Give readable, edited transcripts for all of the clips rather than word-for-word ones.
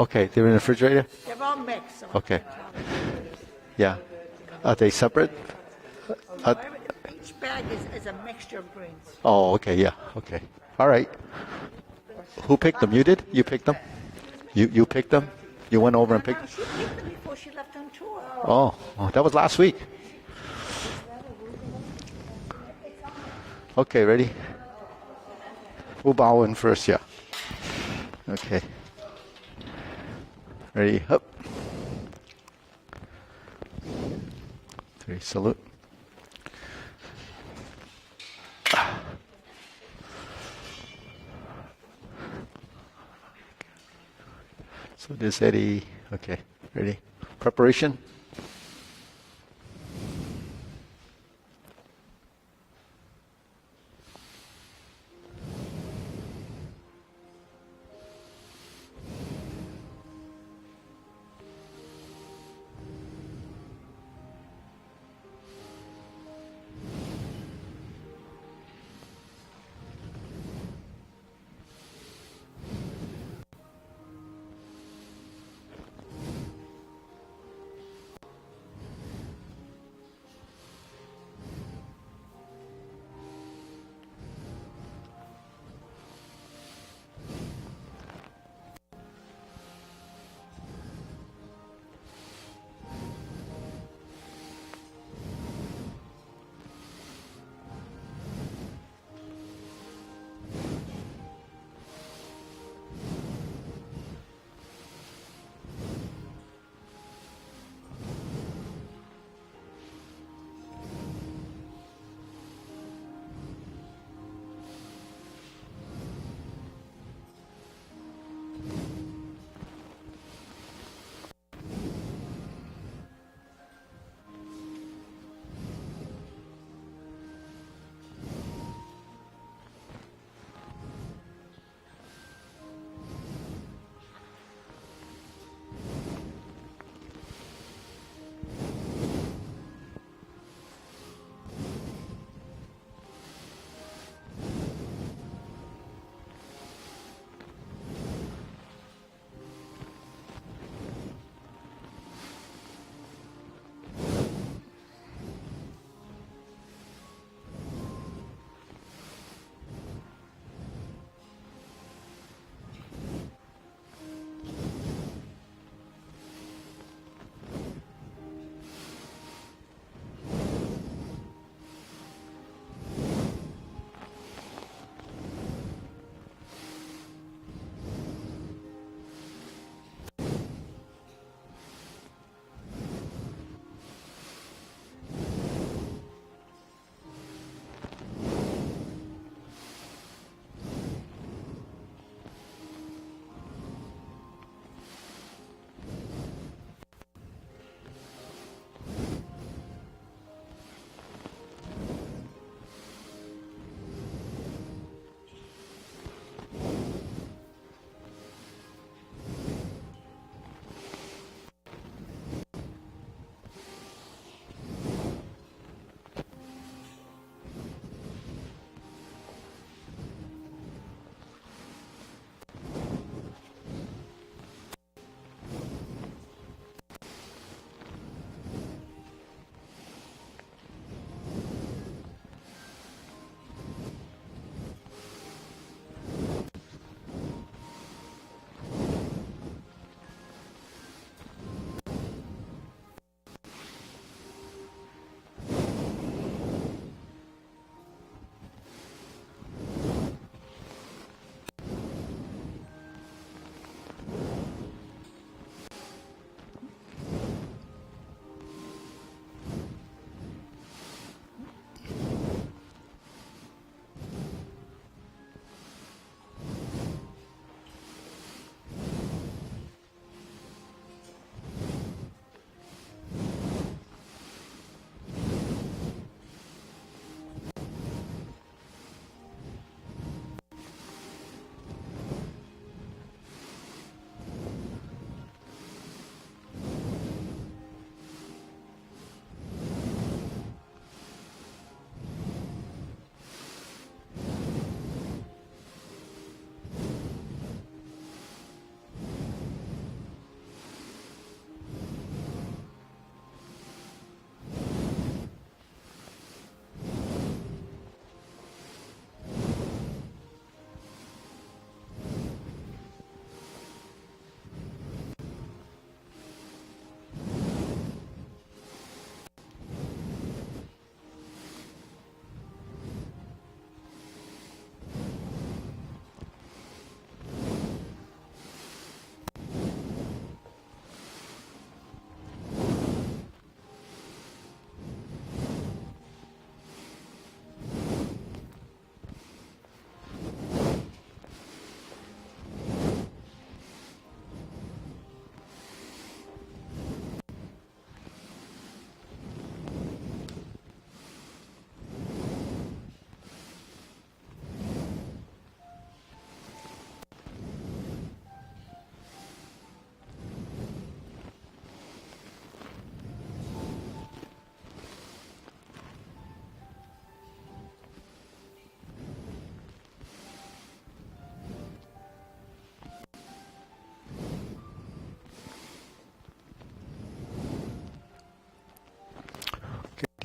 Okay, they're in the refrigerator? They're all mixed. So Okay. Yeah. Are they separate? each bag is a mixture of greens. Oh, okay, yeah. Okay. All right. Who picked them? You did? You picked them? You picked them? You went over and No, picked she picked them before she left on tour. Oh, that was last week. Okay, ready? We'll bow in first, yeah. Okay. Ready? Up. Three, salute. So this Eddie, okay, ready? Preparation?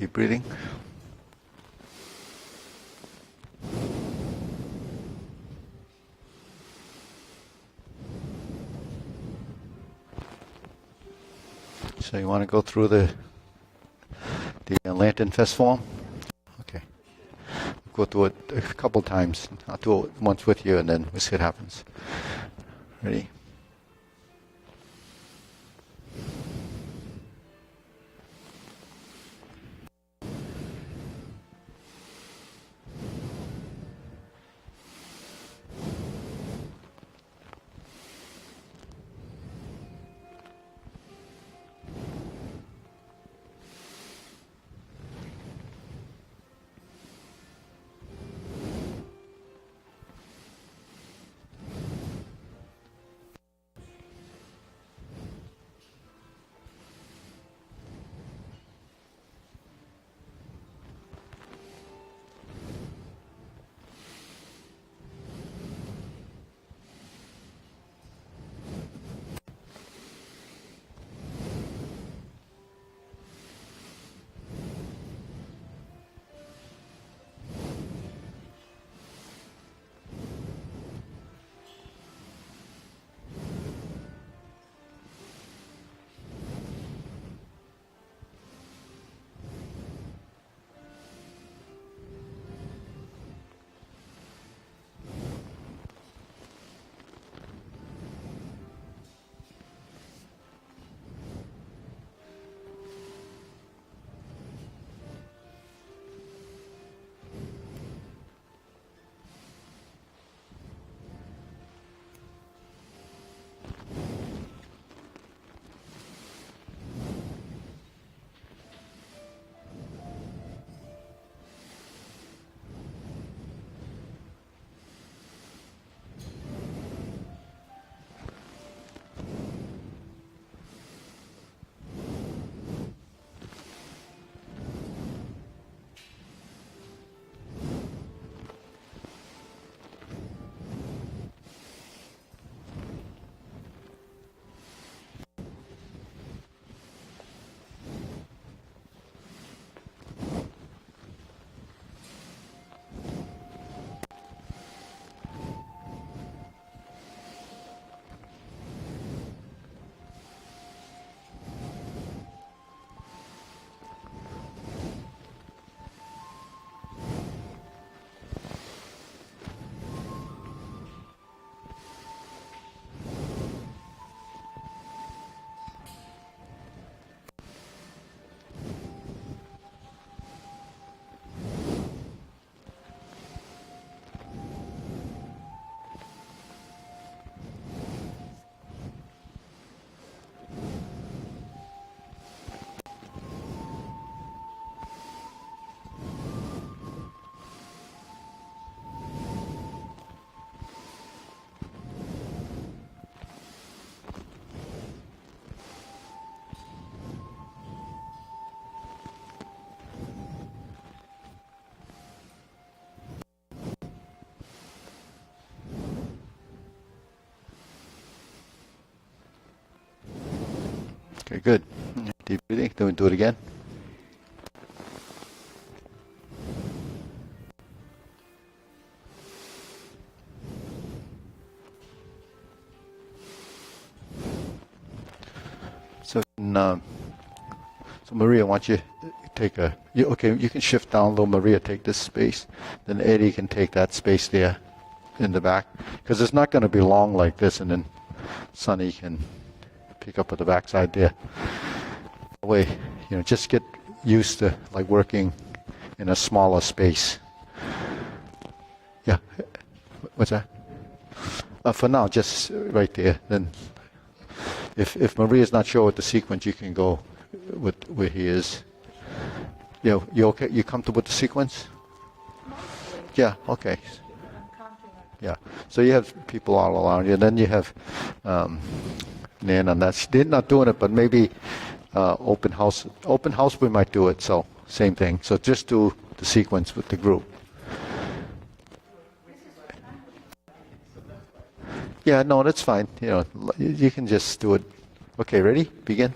Deep breathing. So you want to go through the Atlantean fist form? Okay. Go through it a couple times. I'll do it once with you and then we'll see what happens. Ready? Okay, good. Deep breathing. Do it again. So, so Maria, why don't you take you can shift down a little, Maria, take this space. Then Eddie can take that space there in the back. Because it's not going to be long like this, and then Sonny can pick up at the backside there. That way, just get used to like working in a smaller space. Yeah. What's that? For now, just right there. Then, if Maria's not sure with the sequence, you can go with where he is. You okay? You comfortable with the sequence? Yeah. Okay. Yeah. So you have people all around you. Then you have Nan on that. They're not doing it, but maybe open house. Open house, we might do it. So same thing. So just do the sequence with the group. Yeah, no, that's fine. You can just do it. Okay, ready? Begin.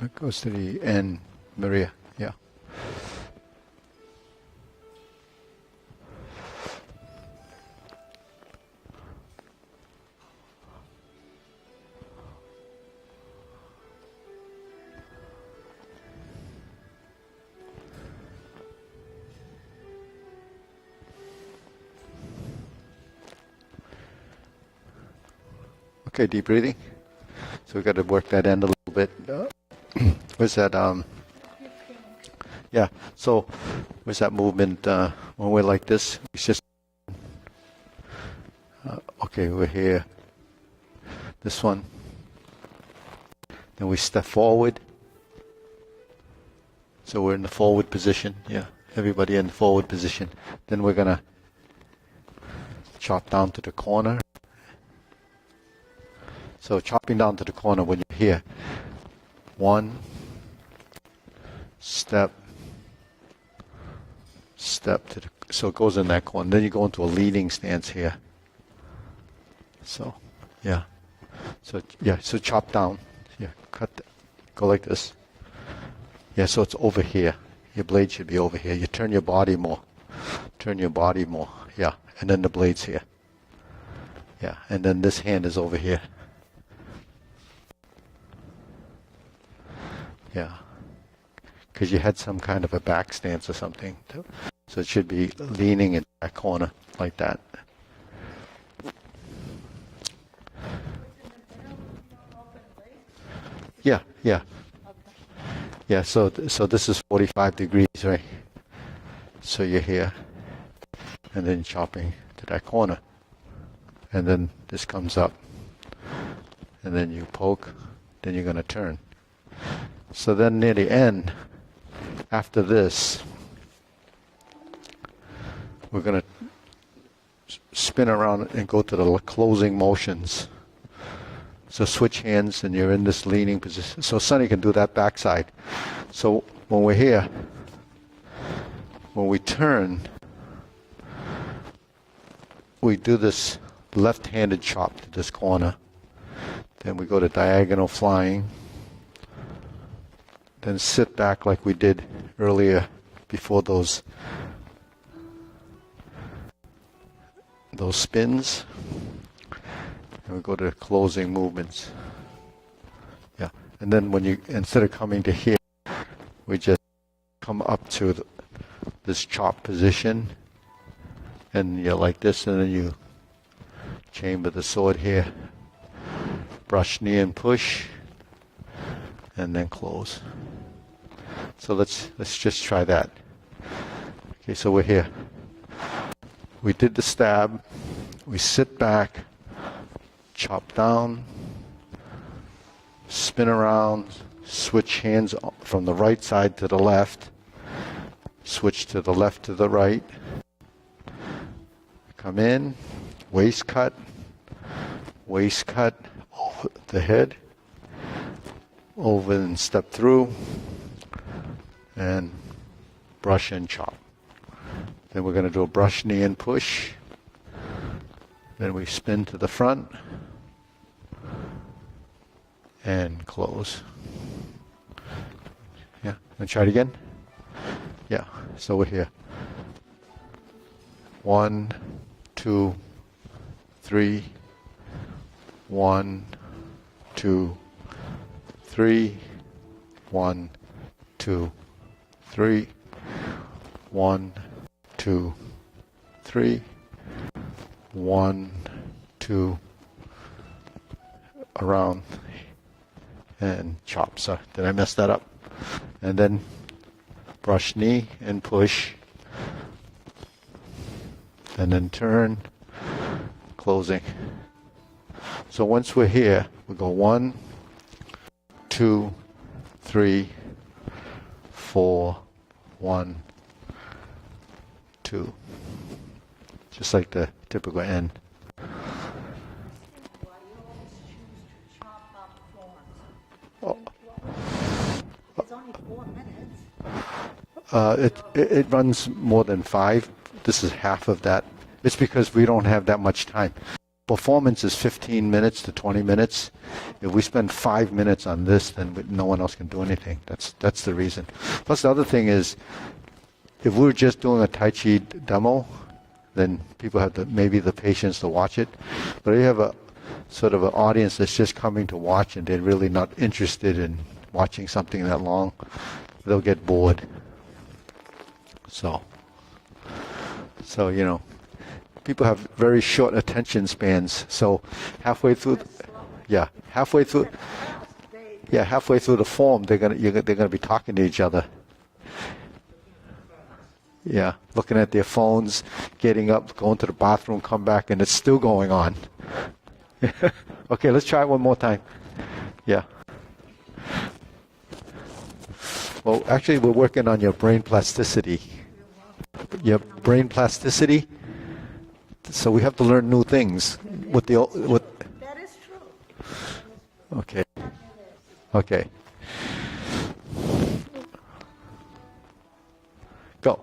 It goes to the end, Maria. Yeah. Okay, deep breathing. So we got to work that end a little bit. Where's that? Yeah. So where's that movement? When we're like this, it's just. Okay, we're here. This one. Then we step forward. So we're in the forward position. Yeah. Everybody in the forward position. Then we're gonna chop down to the corner. So chopping down to the corner when you're here. One, step to the, so it goes in that corner. Then you go into a leading stance here. So, yeah. So chop down. Yeah, cut, go like this. Yeah, so it's over here. Your blade should be over here. You turn your body more. Yeah, and then the blade's here. Yeah, and then this hand is over here. Yeah, because you had some kind of a back stance or something. So it should be leaning in that corner like that. Yeah. Yeah, so this is 45 degrees, right? So you're here, and then chopping to that corner. And then this comes up, and then you poke, then you're going to turn. So then near the end, after this, we're going to spin around and go to the closing motions. So switch hands and you're in this leaning position. So Sonny can do that backside. So when we're here, when we turn, we do this left-handed chop to this corner. Then we go to diagonal flying. Then sit back like we did earlier before those spins. And we go to closing movements. Yeah. And then when you, instead of coming to here, we just come up to this chop position. And you're like this, and then you chamber the sword here. Brush knee and push. And then close. So let's just try that. Okay, so we're here. We did the stab. We sit back, chop down, spin around, switch hands from the right side to the left, switch to the left to the right, come in, waist cut over the head, over and step through, and brush and chop. Then we're going to do a brush knee and push. Then we spin to the front and close. Yeah, and try it again. Yeah, so we're here. 1, 2, 3. 1, 2, 3. 1, 2, 3. 1, 2, 3. 1, 2. Around and chop. So did I mess that up? And then brush knee and push. And then turn, closing. So once we're here, we go 1, 2, 3, 4, 1, 2. Just like the typical end. Oh. It's only 4 minutes. It runs more than 5. This is half of that. It's because we don't have that much time. performance is 15 minutes to 20 minutes. If we spend 5 minutes on this, then no one else can do anything. That's the reason. Plus the other thing is, if we were just doing a Tai Chi demo, then people have maybe the patience to watch it. But if you have a sort of an audience that's just coming to watch and they're really not interested in watching something that long, they'll get bored. So people have very short attention spans. So halfway through the form, they're gonna be talking to each other. Yeah, looking at their phones, getting up, going to the bathroom, come back, and it's still going on. Okay, let's try it one more time. Yeah. Well, actually, we're working on your brain plasticity. Your brain plasticity. So we have to learn new things with the. That is true. Okay. Okay. Go.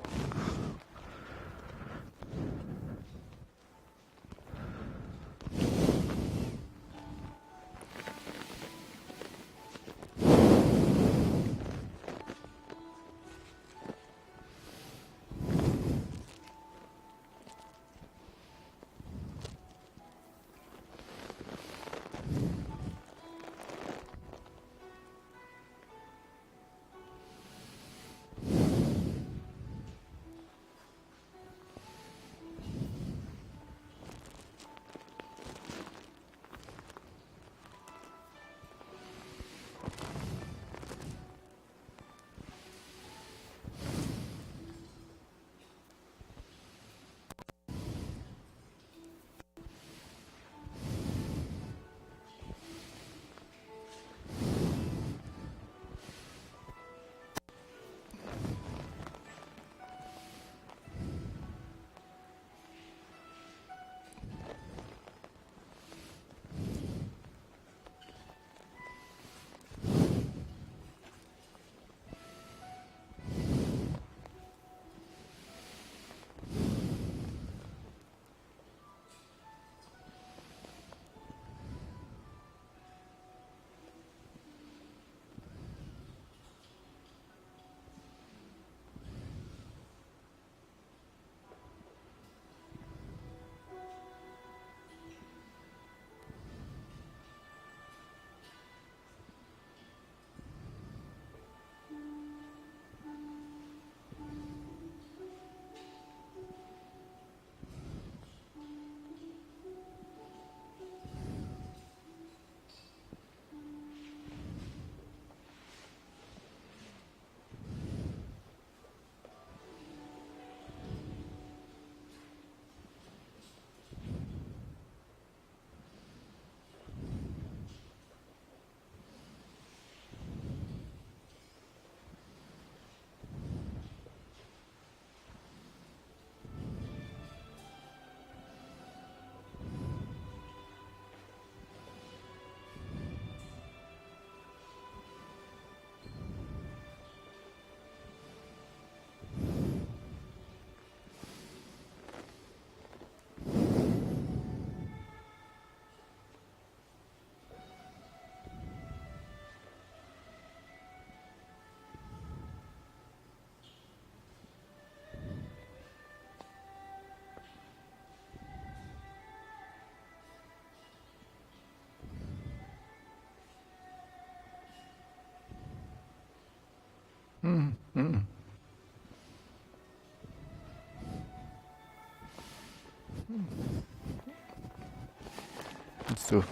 Let's do.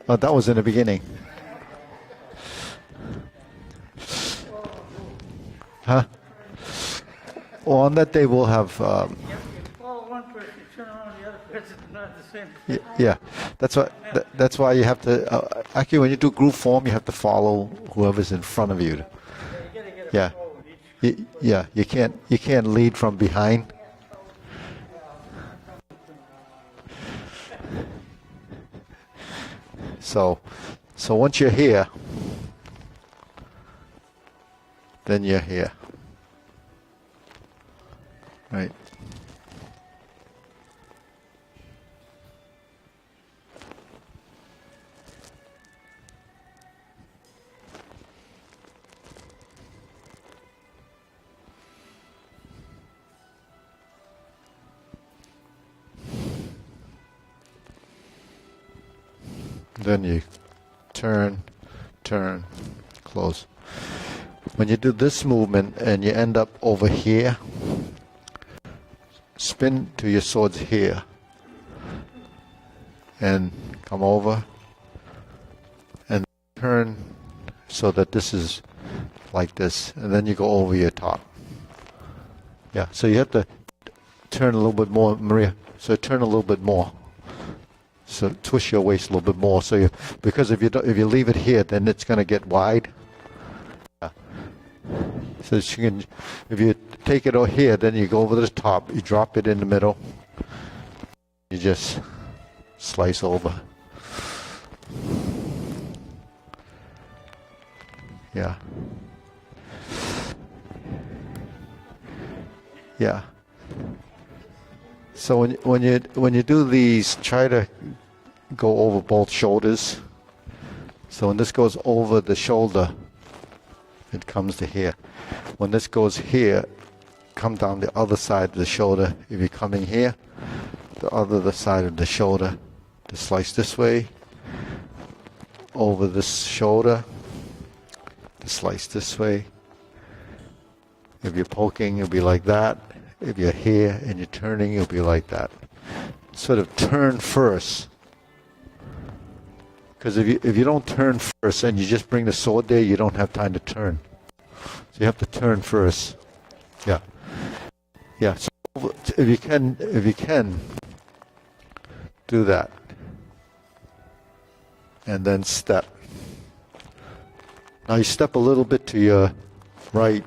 Oh, that was in the beginning. Huh? Well, on that day we'll have. Follow one person, turn around the other person, not the same. Yeah, that's why you have to. Actually, when you do group form, you have to follow whoever's in front of you. You gotta get a Yeah. flow with each. Yeah, you can't lead from behind. So once you're here, then you're here. Right. Then you turn, turn, close. When you do this movement and you end up over here, spin to your swords here and come over and turn so that this is like this, and then you go over your top. Yeah, so you have to turn a little bit more, Maria. So turn a little bit more. So twist your waist a little bit more. So because if you leave it here, then it's going to get wide. Yeah. So if you take it over here, then you go over the top. You drop it in the middle. You just slice over. Yeah. Yeah. So when you do these, try to go over both shoulders. So when this goes over the shoulder, it comes to here. When this goes here, come down the other side of the shoulder. If you're coming here, the other side of the shoulder, to slice this way, over this shoulder, to slice this way. If you're poking, it'll be like that. If you're here and you're turning, it'll be like that. Sort of turn first. Because if you don't turn first and you just bring the sword there, you don't have time to turn. So you have to turn first. Yeah. Yeah. So if you can do that. And then step. Now you step a little bit to your right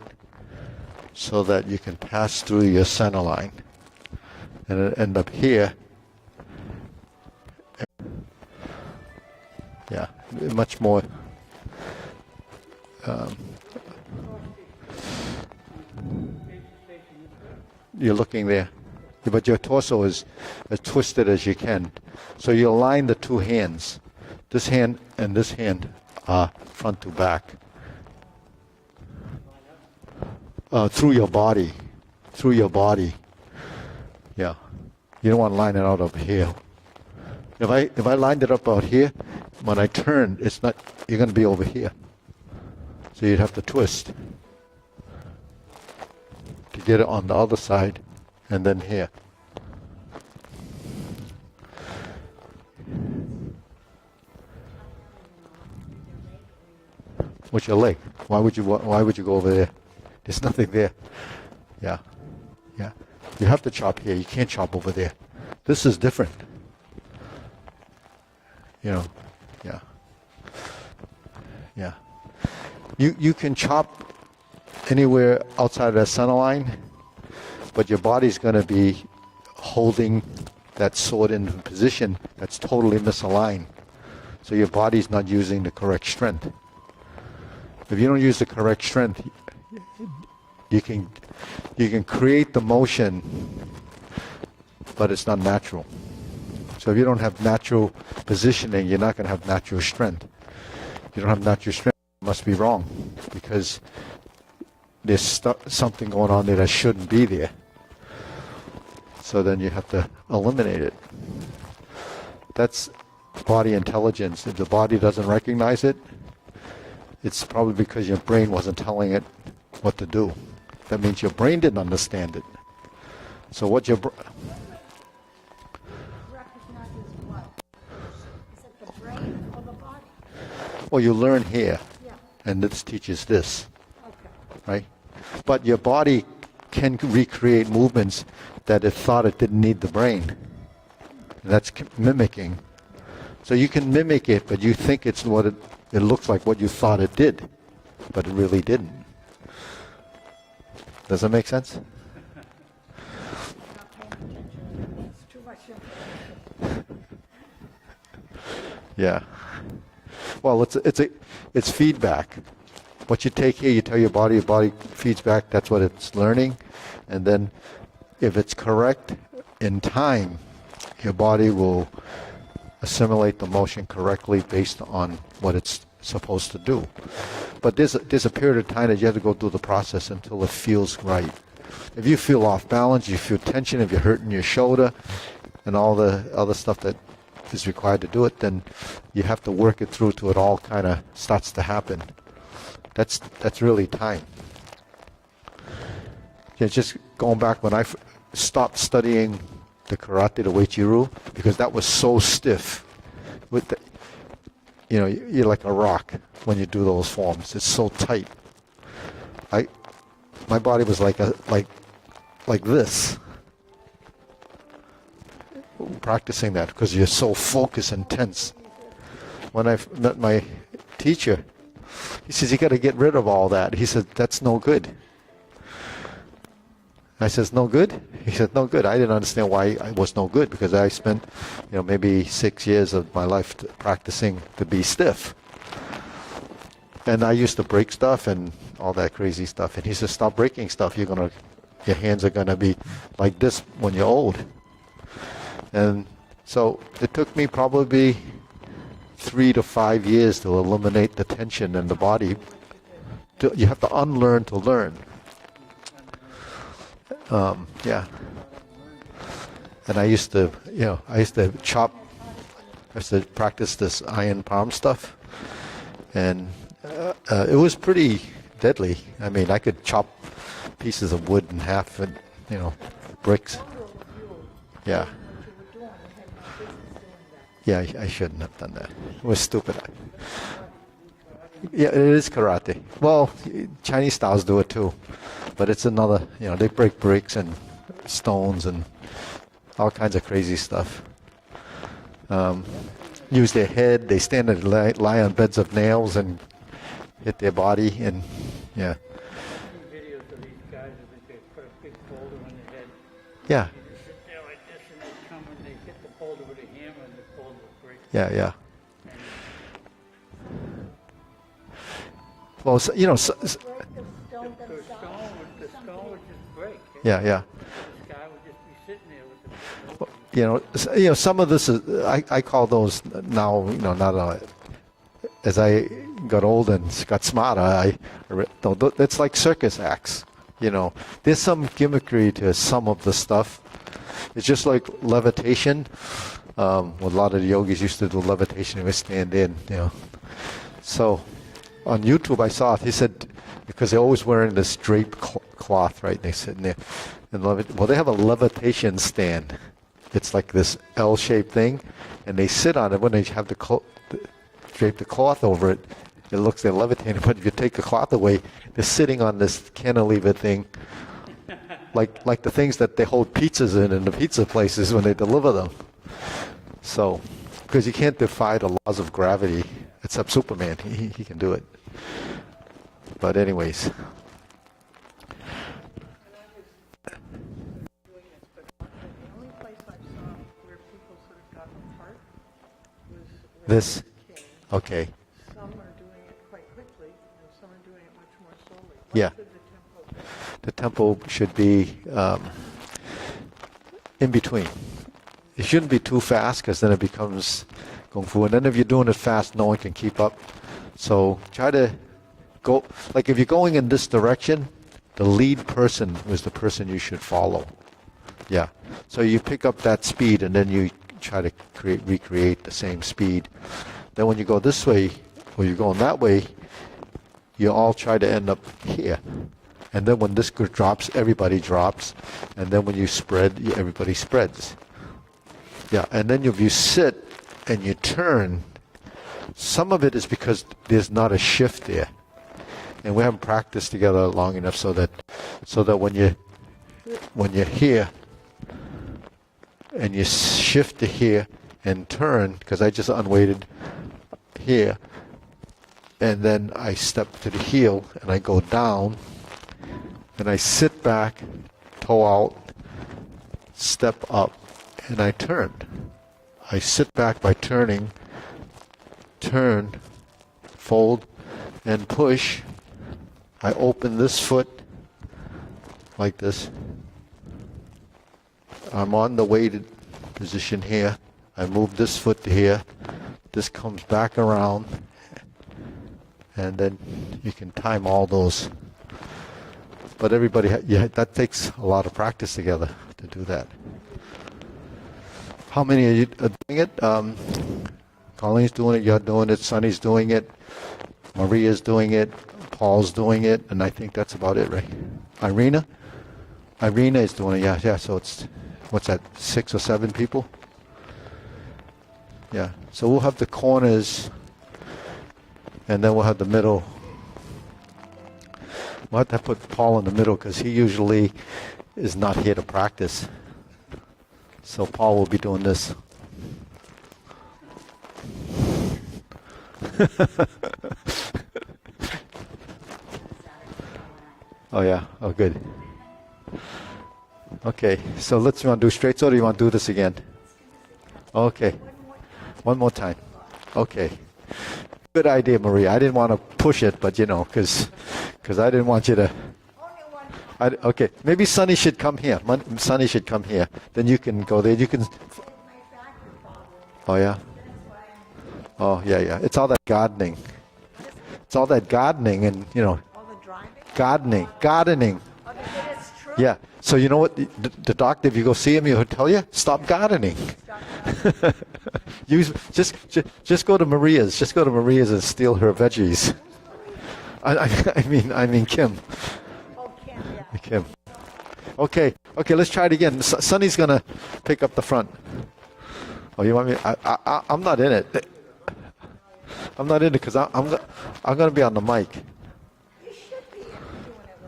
so that you can pass through your center line. And it end up here. Yeah, much more. You're looking there, but your torso is as twisted as you can. So you align the two hands. This hand and this hand are front to back. Through your body. Through your body. Yeah. You don't want to line it out over here. If I lined it up out here, when I turn, it's not, you're going to be over here. So you'd have to twist to get it on the other side, and then here. What's your leg? Why would you go over there? There's nothing there. Yeah. Yeah. You have to chop here. You can't chop over there. This is different. You know. Yeah. Yeah. You can chop anywhere outside of that center line, but your body's going to be holding that sword in a position that's totally misaligned. So your body's not using the correct strength. If you don't use the correct strength, you can create the motion, but it's not natural. So if you don't have natural positioning, you're not going to have natural strength. If you don't have natural strength, it must be wrong, because there's something going on there that shouldn't be there. So then you have to eliminate it. That's body intelligence. If the body doesn't recognize it, it's probably because your brain wasn't telling it what to do. That means your brain didn't understand it. So what your Recognizes what? Is it the brain or the body? well, you learn here, Yeah. and this teaches this, Okay. right? But your body can recreate movements that it thought it didn't need the brain. That's mimicking. So you can mimic it, but you think it's what it looks like what you thought it did, but it really didn't. Does that make sense? Not paying attention. It's too much information. Yeah. Well, it's feedback. What you take here, you tell your body feeds back. That's what it's learning, and then if it's correct in time, your body will assimilate the motion correctly based on what it's supposed to do. But there's a period of time that you have to go through the process until it feels right. If you feel off balance, you feel tension, if you're hurting your shoulder, and all the other stuff that is required to do it, then you have to work it through till it all kind of starts to happen. That's really time. Yeah, just going back when I stopped studying the karate, the Uechi-ryu, because that was so stiff. With the, you're like a rock when you do those forms. It's so tight. My body was like this. Practicing that because you're so focused and tense. When I met my teacher, he says, you got to get rid of all that. He said, that's no good. I says, no good? He said, no good. I didn't understand why I was no good, because I spent, maybe 6 years of my life practicing to be stiff. And I used to break stuff and all that crazy stuff. And he says, stop breaking stuff. Your hands are gonna be like this when you're old. And so it took me probably 3 to 5 years to eliminate the tension in the body. You have to unlearn to learn. Yeah. And I used to practice this iron palm stuff. And it was pretty deadly. I mean, I could chop pieces of wood in half and, bricks. Yeah. Yeah, I shouldn't have done that. It was stupid. Yeah, it is karate. Well, Chinese styles do it too. But it's another, they break bricks and stones and all kinds of crazy stuff. Use their head. They stand and lie on beds of nails and hit their body. And, yeah. Videos of these guys, they put a big boulder on their head. Yeah. They sit there like this, and they come and they hit the boulder with a hammer, and the boulder breaks. Yeah. Well, break the stone The themselves. stone would just break. yeah. This guy would just be sitting there with the Some of this is, I call those now, not as I got older and got smarter, it's like circus acts. There's some gimmickry to some of the stuff. It's just like levitation. A lot of the yogis used to do levitation. They would stand in, So on YouTube, I saw it. He said, because they're always wearing this draped cloth, right? They're sitting there. Well, they have a levitation stand. It's like this L-shaped thing, and they sit on it. When they have drape the cloth over it, it looks they're levitating. But if you take the cloth away, they're sitting on this cantilever thing, like the things that they hold pizzas in the pizza places when they deliver them. So, because you can't defy the laws of gravity, except Superman, he can do it. But anyways. This, okay. Some are doing it quite quickly, and some are doing it much more slowly. What Yeah. should the tempo be? The tempo should be in between. It shouldn't be too fast, because then it becomes kung fu. And then if you're doing it fast, no one can keep up. So try to go, like if you're going in this direction, the lead person is the person you should follow. Yeah. So you pick up that speed, and then you try to recreate the same speed. Then when you go this way, or you're going that way, you all try to end up here. And then when this group drops, everybody drops. And then when you spread, everybody spreads. Yeah, and then if you sit and you turn, some of it is because there's not a shift there. And we haven't practiced together long enough so that when you're here, and you shift to here and turn, because I just unweighted here, and then I step to the heel and I go down, and I sit back, toe out, step up, and I turn. I sit back by turning, turn, fold, and push. I open this foot like this. I'm on the weighted position here. I move this foot to here. This comes back around. And then you can time all those. But everybody, that takes a lot of practice together to do that. How many are you doing it? Colleen's doing it, you're doing it, Sonny's doing it, Maria's doing it, Paul's doing it, and I think that's about it, right? Irina? Irina is doing it, yeah, so it's, what's that, 6 or 7 people? Yeah, so we'll have the corners, and then we'll have the middle. We'll have to put Paul in the middle because he usually is not here to practice. So Paul will be doing this. Oh yeah, oh good. Okay, so you want to do straight sword or you want to do this again? Okay, one more time. Okay. Good idea, Maria. I didn't want to push it, but because I didn't want you to. Okay, maybe Sonny should come here. Sonny should come here. Then you can go there. You can. Oh yeah. Oh yeah. It's all that gardening. It's all that gardening, and All the driving? gardening. Oh, it's true? Yeah. So you know what? The doctor, if you go see him, he'll tell you, stop gardening. Just go to Maria's. Just go to Maria's and steal her veggies. I mean Kim. Oh, Kim, yeah. Kim. Okay. Let's try it again. Sonny's gonna pick up the front. Oh, you want me? I'm not in it. I'm not in it because I'm gonna be on the mic. You should be doing it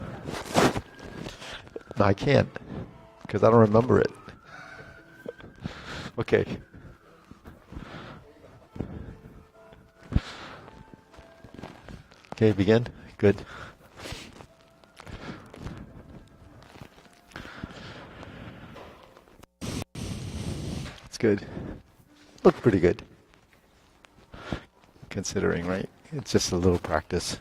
with us. No, I can't because I don't remember it. Okay. Okay, begin. Good. It's good. Look pretty good. Considering, right? It's just a little practice.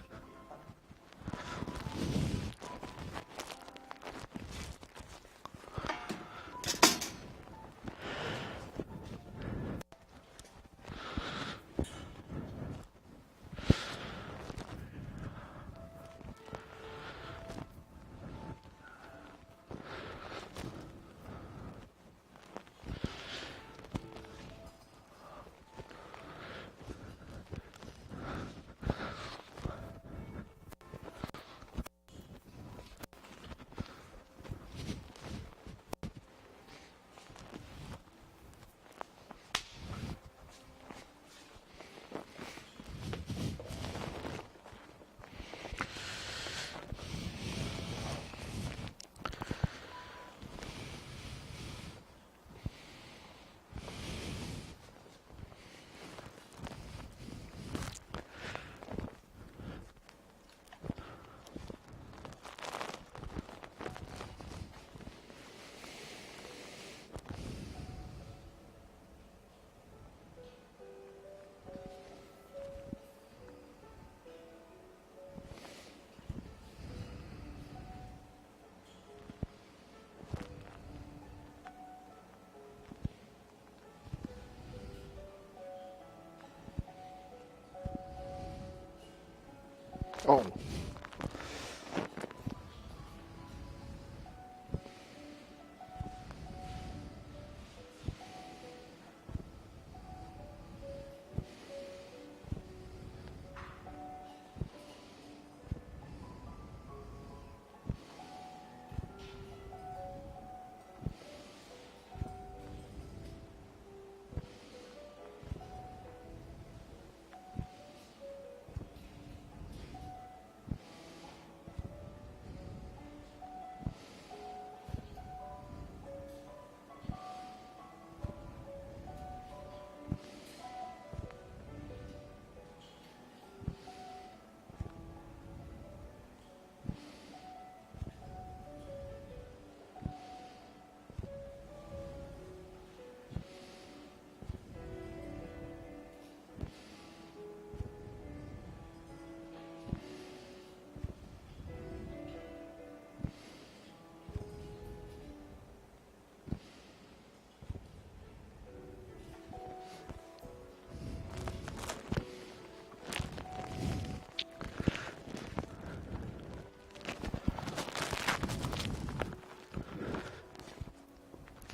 Oh.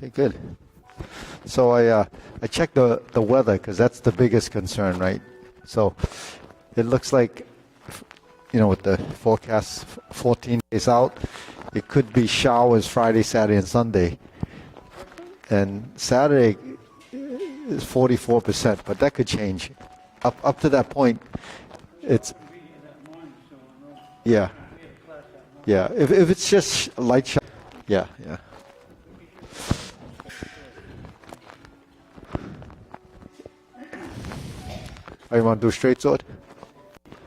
Okay, good. So I checked the weather because that's the biggest concern, right? So it looks like, with the forecast 14 days out, it could be showers Friday, Saturday, and Sunday. And Saturday is 44%, but that could change. Up to that point, it's yeah, yeah. If it's just light shower, yeah, yeah. Oh, you want to do straight sword?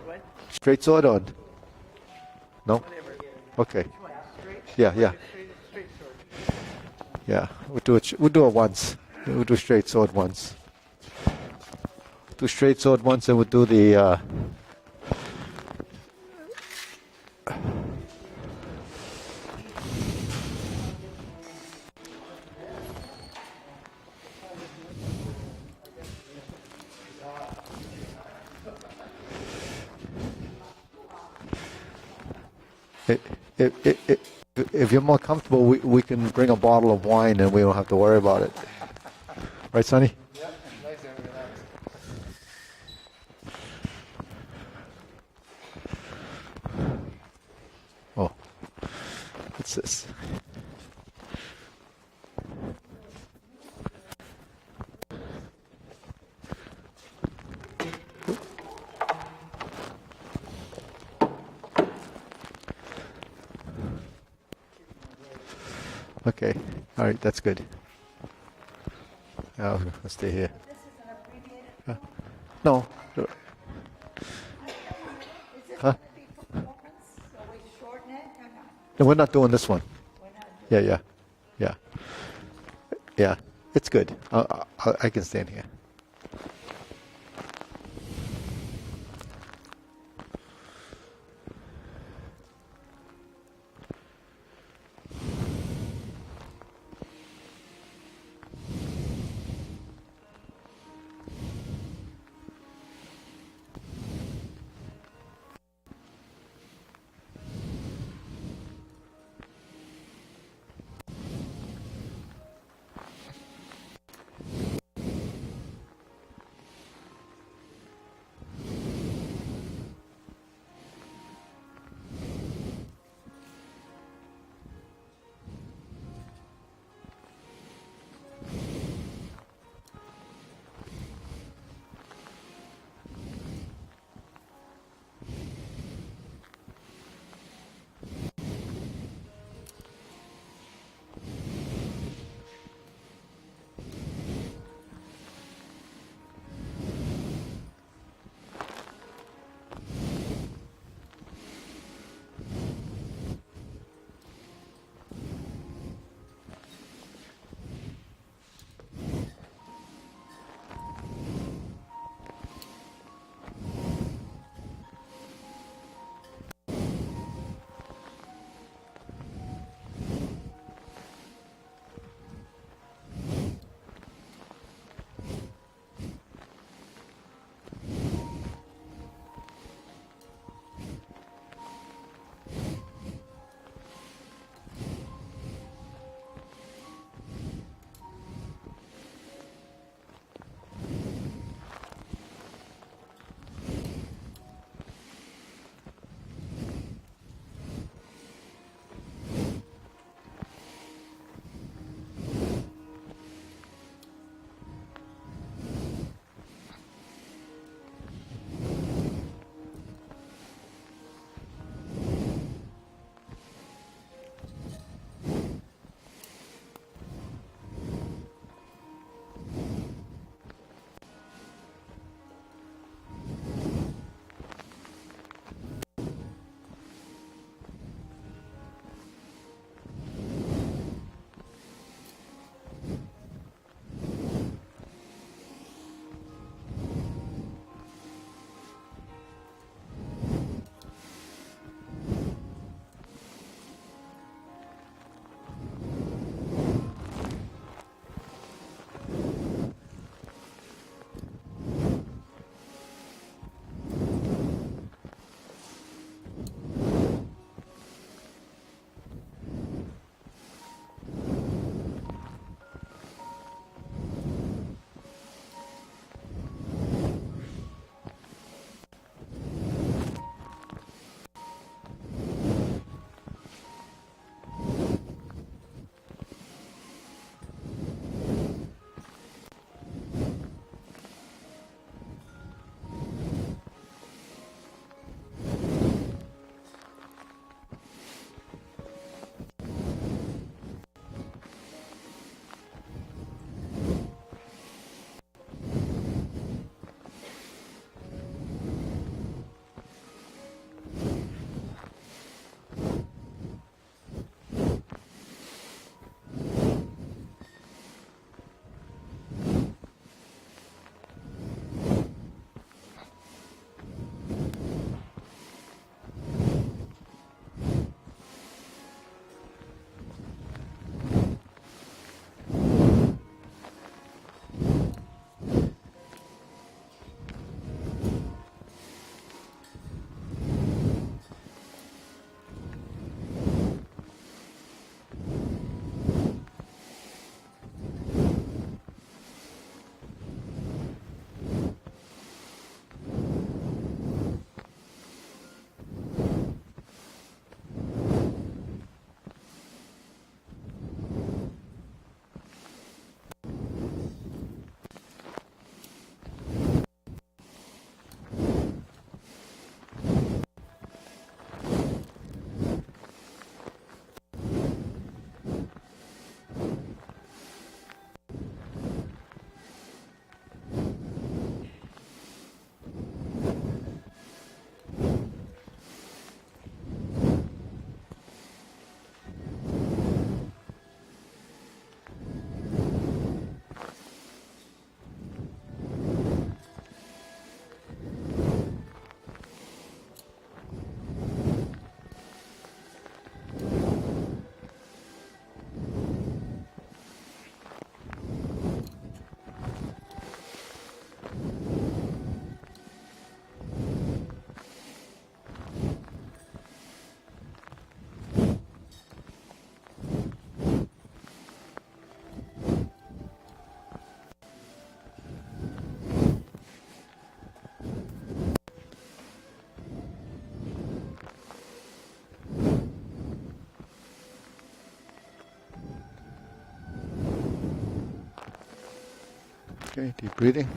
What? Straight sword or no? Whatever. Okay. Straight? Yeah, yeah, Straight sword. yeah. We'll do it. We'll do it once. We'll do straight sword once. Do straight sword once, and we'll do the. If you're more comfortable, we can bring a bottle of wine and we don't have to worry about it. Right, Sonny? Yeah, nice and relaxed. Oh, what's this? Okay, all right, that's good. I'll stay here. This is an abbreviated, No, is this Huh? going to be performance? So we shorten it or not? no, we're not doing this one. We're not Yeah, yeah, yeah, yeah. It's good. I can stand here. Okay, deep breathing.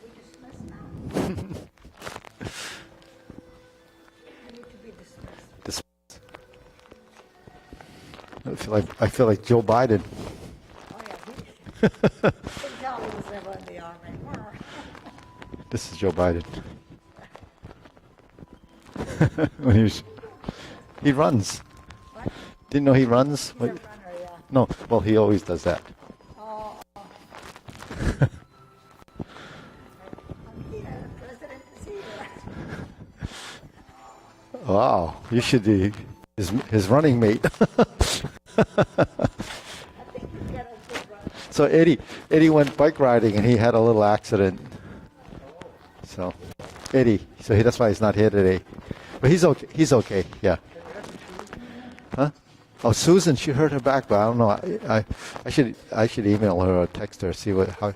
We dismiss now. We need to be dismissed. I feel like Joe Biden. Oh, yeah, he can tell he was never in the army. This is Joe Biden. When he runs. What? Didn't know he runs? He's a runner, yeah. No, well, he always does that. Oh. I'm here, President is here. Wow, you should be his running mate. I think you get a good run. So Eddie went bike riding and he had a little accident. So Eddie, so that's why he's not here today. But he's okay. He's okay. Yeah. Huh? Oh, Susan, she hurt her back, but I don't know. I should email her or text her, see how